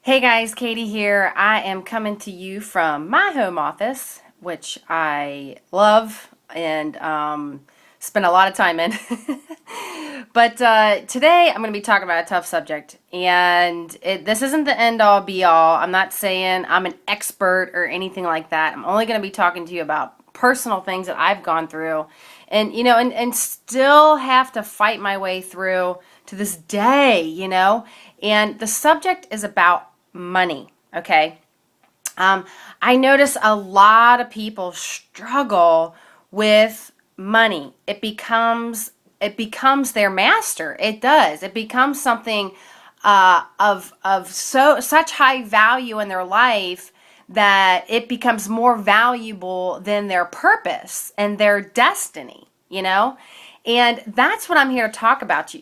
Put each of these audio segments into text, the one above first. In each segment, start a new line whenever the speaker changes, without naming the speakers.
Hey guys, Katie here. I am coming to you from my home office, which I love and spend a lot of time in. But today I'm going to be talking about a tough subject, and this isn't the end all be all. I'm not saying I'm an expert or anything like that. I'm only going to be talking to you about personal things that I've gone through, and still have to fight my way through to this day. And the subject is about money. Okay. I notice a lot of people struggle with money. It becomes their master. It does. It becomes something of such high value in their life that it becomes more valuable than their purpose and their destiny. And that's what I'm here to talk about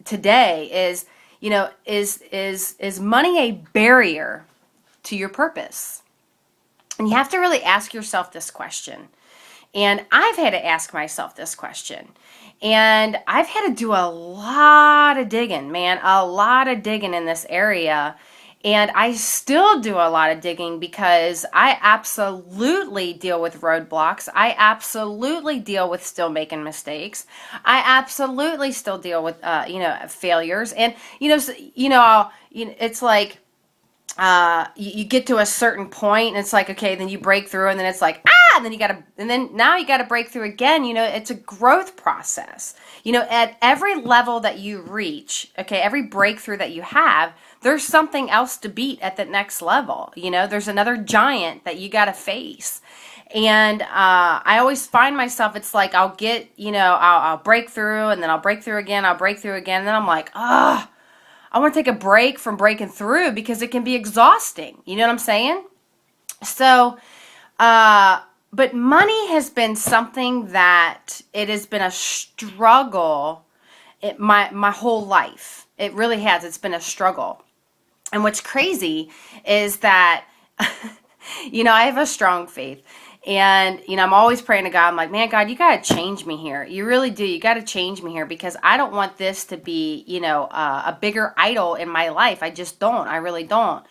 today. Is money a barrier to your purpose? And you have to really ask yourself this question. And I've had to ask myself this question. And I've had to do a lot of digging, man, a lot of digging in this area. And I still do a lot of digging because I absolutely deal with roadblocks. I absolutely deal with still making mistakes. I absolutely still deal with, failures. And, it's like, you get to a certain point and it's like, okay, then you break through and then it's like, and then now you got to break through again. It's a growth process. At every level that you reach, okay, every breakthrough that you have, there's something else to beat at the next level. There's another giant that you got to face. And I always find myself, it's like I'll get, I'll break through and then I'll break through again. I'll break through again. And then I'm like, I want to take a break from breaking through because it can be exhausting. You know what I'm saying? So, but money has been something that it has been a struggle my whole life. It really has. It's been a struggle. And what's crazy is that, I have a strong faith. And, I'm always praying to God. I'm like, man, God, you got to change me here. You really do. You got to change me here because I don't want this to be, a bigger idol in my life. I just don't. I really don't.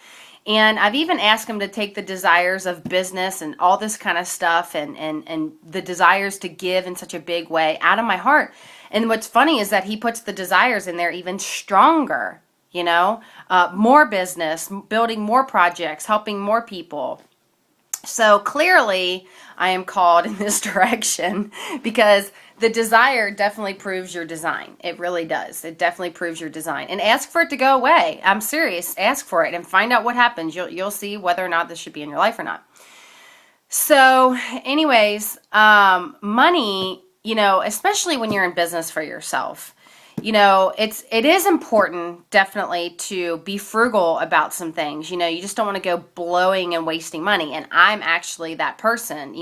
And I've even asked him to take the desires of business and all this kind of stuff and the desires to give in such a big way out of my heart. And what's funny is that he puts the desires in there even stronger, more business, building more projects, helping more people. So clearly I am called in this direction because the desire definitely proves your design. It really does. It definitely proves your design. And ask for it to go away. I'm serious. Ask for it and find out what happens. You'll see whether or not this should be in your life or not. So anyways, money, especially when you're in business for yourself, it is important definitely to be frugal about some things. You just don't want to go blowing and wasting money. And I'm actually that person,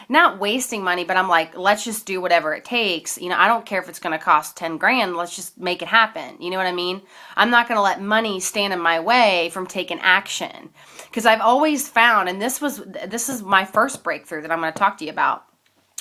not wasting money, but I'm like, let's just do whatever it takes. I don't care if it's going to cost 10 grand. Let's just make it happen. You know what I mean? I'm not going to let money stand in my way from taking action because I've always found, and this is my first breakthrough that I'm going to talk to you about.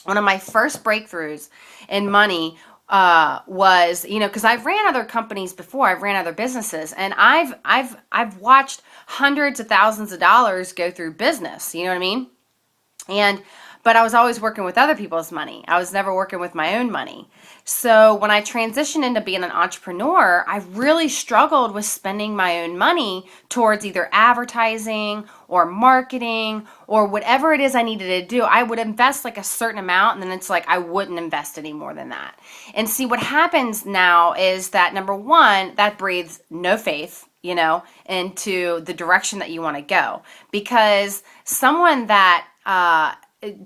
One of my first breakthroughs in money was, because I've ran other companies before, I've ran other businesses, and I've watched hundreds of thousands of dollars go through business. You know what I mean? But I was always working with other people's money. I was never working with my own money. So when I transitioned into being an entrepreneur, I really struggled with spending my own money towards either advertising or marketing or whatever it is I needed to do. I would invest like a certain amount and then it's like I wouldn't invest any more than that. And see, what happens now is that number one, that breathes no faith, into the direction that you want to go. Because someone that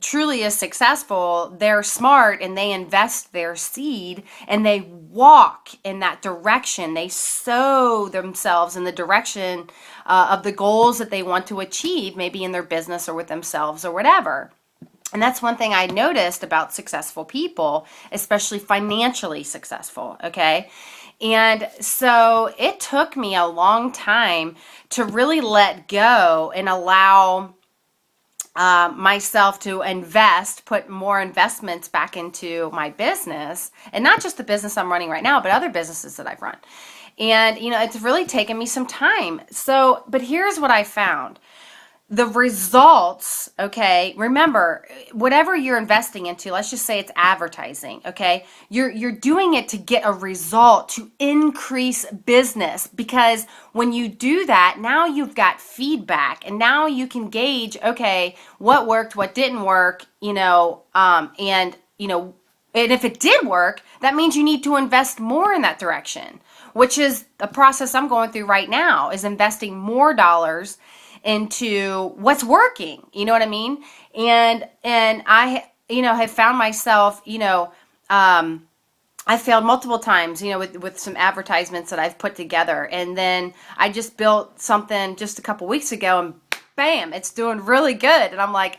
truly is successful, they're smart and they invest their seed and they walk in that direction. They sow themselves in the direction of the goals that they want to achieve, maybe in their business or with themselves or whatever. And that's one thing I noticed about successful people, especially financially successful, okay? And so it took me a long time to really let go and allow myself to put more investments back into my business, and not just the business I'm running right now, but other businesses that I've run. And, it's really taken me some time. So, but here's what I found. The results, okay, remember, whatever you're investing into, let's just say it's advertising, okay, you're doing it to get a result, to increase business, because when you do that, now you've got feedback, and now you can gauge, okay, what worked, what didn't work, and if it did work, that means you need to invest more in that direction, which is the process I'm going through right now, is investing more dollars into what's working. You know what I mean? And I, have found myself, I failed multiple times, with some advertisements that I've put together. And then I just built something just a couple weeks ago, and bam, it's doing really good. And I'm like,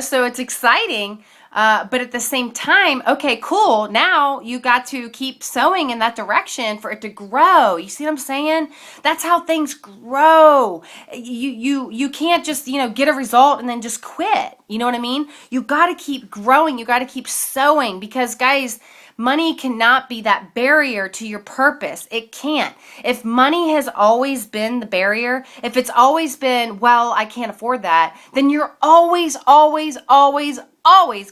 so it's exciting. But at the same time, okay, cool. Now you got to keep sowing in that direction for it to grow. You see what I'm saying? That's how things grow. You can't just, get a result and then just quit. You know what I mean? You got to keep growing. You got to keep sowing, because guys, money cannot be that barrier to your purpose. It can't. If money has always been the barrier, if it's always been, well, I can't afford that, then you're always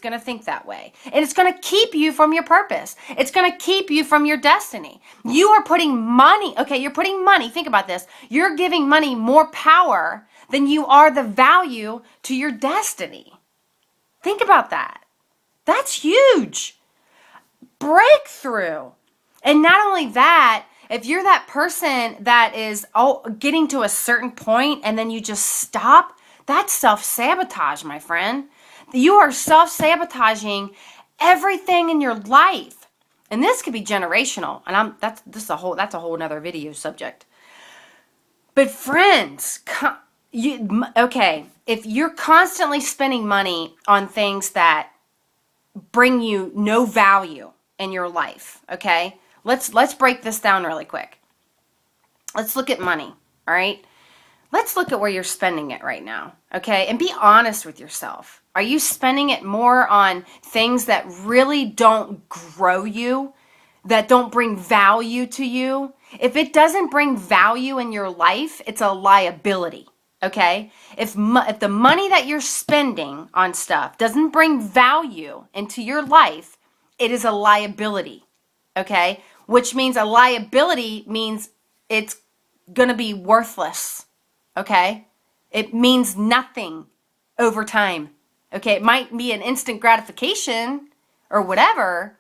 going to think that way. And it's going to keep you from your purpose. It's going to keep you from your destiny. You are putting money, okay, you're putting money, think about this. You're giving money more power than you are the value to your destiny. Think about that. That's huge. Breakthrough. And not only that, if you're that person that is getting to a certain point and then you just stop, that's self-sabotage, my friend. You are self-sabotaging everything in your life. And this could be generational. And that's a whole nother video subject. But friends, if you're constantly spending money on things that bring you no value in your life, okay? Let's break this down really quick. Let's look at money, all right? Let's look at where you're spending it right now, okay? And be honest with yourself. Are you spending it more on things that really don't grow you, that don't bring value to you? If it doesn't bring value in your life, it's a liability, okay? If the money that you're spending on stuff doesn't bring value into your life, it is a liability, okay? Which means a liability means it's going to be worthless, okay? It means nothing over time, okay? It might be an instant gratification or whatever,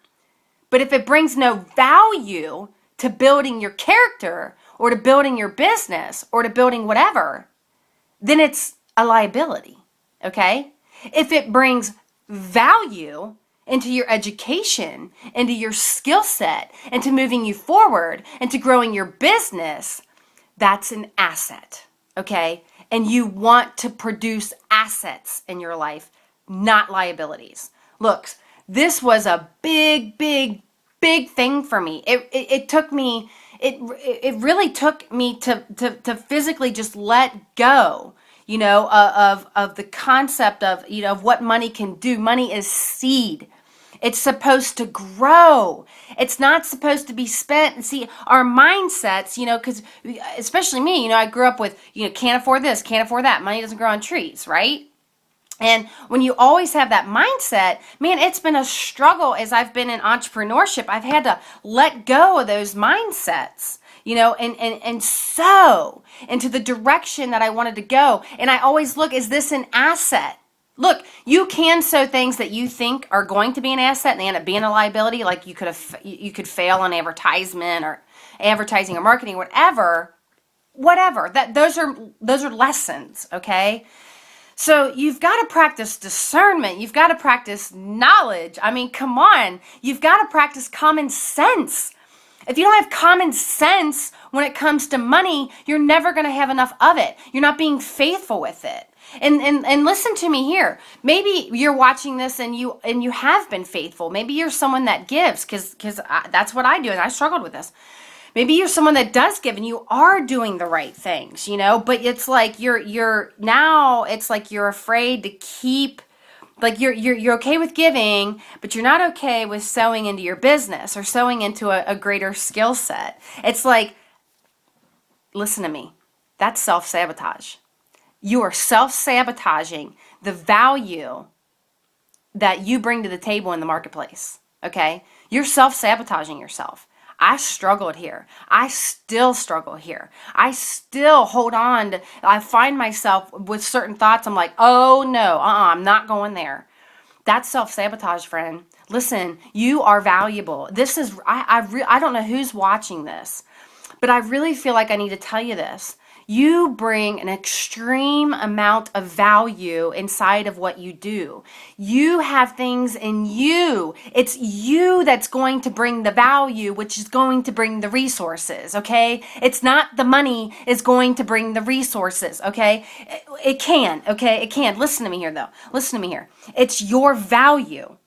but if it brings no value to building your character or to building your business or to building whatever, then it's a liability, okay? If it brings value into your education, into your skill set, into moving you forward, into growing your business, that's an asset, okay? And you want to produce assets in your life, not liabilities. Look, this was a big thing for me. It took me, it really took me to physically just let go, of the concept of, of what money can do. Money is seed. It's supposed to grow. It's not supposed to be spent. And see, our mindsets, because especially me, I grew up with, can't afford this, can't afford that. Money doesn't grow on trees, right? And when you always have that mindset, man, it's been a struggle as I've been in entrepreneurship. I've had to let go of those mindsets, and sow into the direction that I wanted to go. And I always look, is this an asset? Look, you can sow things that you think are going to be an asset and they end up being a liability. Like you could fail on advertisement or advertising or marketing, whatever. That those are lessons, okay? So you've got to practice discernment. You've got to practice knowledge. I mean, come on. You've got to practice common sense. If you don't have common sense when it comes to money, you're never going to have enough of it. You're not being faithful with it. And listen to me here. Maybe you're watching this and you have been faithful. Maybe you're someone that gives because that's what I do, and I struggled with this. Maybe you're someone that does give and you are doing the right things, but it's like you're afraid to keep Like you're okay with giving, but you're not okay with sewing into your business or sewing into a greater skill set. It's like, listen to me. That's self-sabotage. You are self-sabotaging the value that you bring to the table in the marketplace. Okay? You're self-sabotaging yourself. I struggled here. I still struggle here. I still hold on to, I find myself with certain thoughts. I'm like, oh no, I'm not going there. That's self-sabotage, friend. Listen, you are valuable. This is, I don't know who's watching this, but I really feel like I need to tell you this. You bring an extreme amount of value inside of what you do. You have things in you. It's you that's going to bring the value, which is going to bring the resources, okay? It's not the money is going to bring the resources, okay? It can, okay? It can. Listen to me here, though. Listen to me here. It's your value.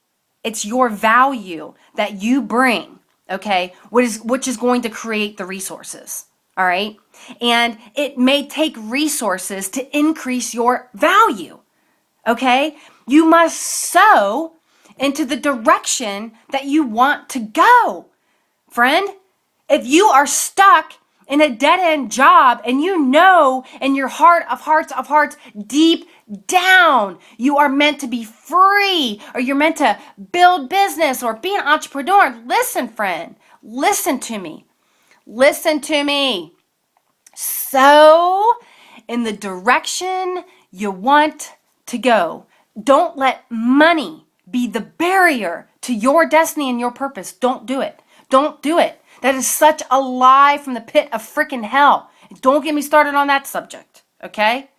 It's your value that you bring, okay? Which is going to create the resources. All right. And it may take resources to increase your value. Okay. You must sow into the direction that you want to go. Friend, if you are stuck in a dead-end job and you know in your heart of hearts, deep down, you are meant to be free, or you're meant to build business or be an entrepreneur. Listen, friend, listen to me. Listen to me. So, in the direction you want to go, don't let money be the barrier to your destiny and your purpose. Don't do it. Don't do it. That is such a lie from the pit of freaking hell. Don't get me started on that subject, okay?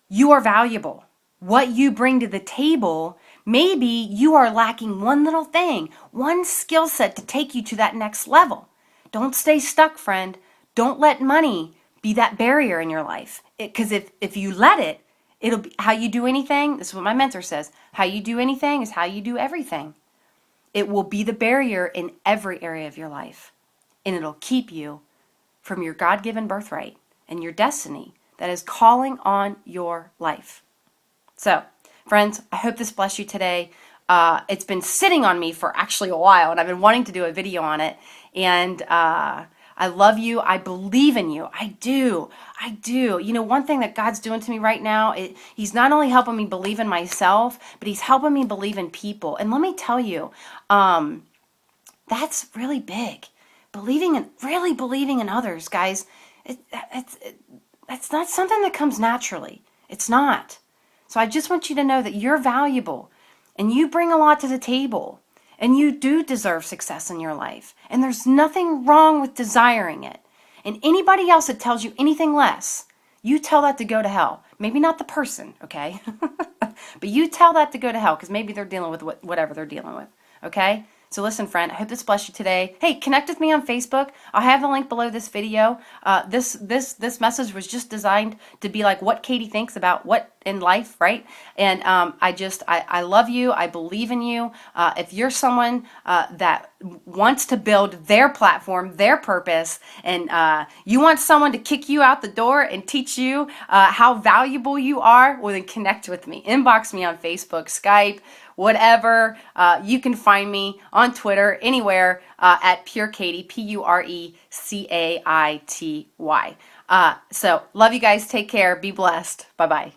You are valuable. What you bring to the table, maybe you are lacking one little thing, one skill set to take you to that next level. Don't stay stuck, friend. Don't let money be that barrier in your life. Because if you let it, it'll be how you do anything. This is what my mentor says. How you do anything is how you do everything. It will be the barrier in every area of your life. And it'll keep you from your God-given birthright and your destiny that is calling on your life. So, friends, I hope this blessed you today. It's been sitting on me for actually a while, and I've been wanting to do a video on it. And I love you. I believe in you. I do. I do. You know, one thing that God's doing to me right now, He's not only helping me believe in myself, but He's helping me believe in people. And let me tell you, that's really big. Really believing in others, guys. It's not something that comes naturally. It's not. So I just want you to know that you're valuable and you bring a lot to the table. And you do deserve success in your life. And there's nothing wrong with desiring it. And anybody else that tells you anything less, you tell that to go to hell. Maybe not the person, okay? But you tell that to go to hell, because maybe they're dealing with whatever they're dealing with, okay? So listen, friend, I hope this blessed you today. Hey, connect with me on Facebook. I'll have the link below this video. This message was just designed to be like what Katie thinks about what in life, right? And I love you. I believe in you. If you're someone that wants to build their platform, their purpose, and you want someone to kick you out the door and teach you how valuable you are, well, then connect with me. Inbox me on Facebook, Skype, whatever. You can find me on Twitter, anywhere, at Pure Katie, Purecaity. So love you guys. Take care. Be blessed. Bye-bye.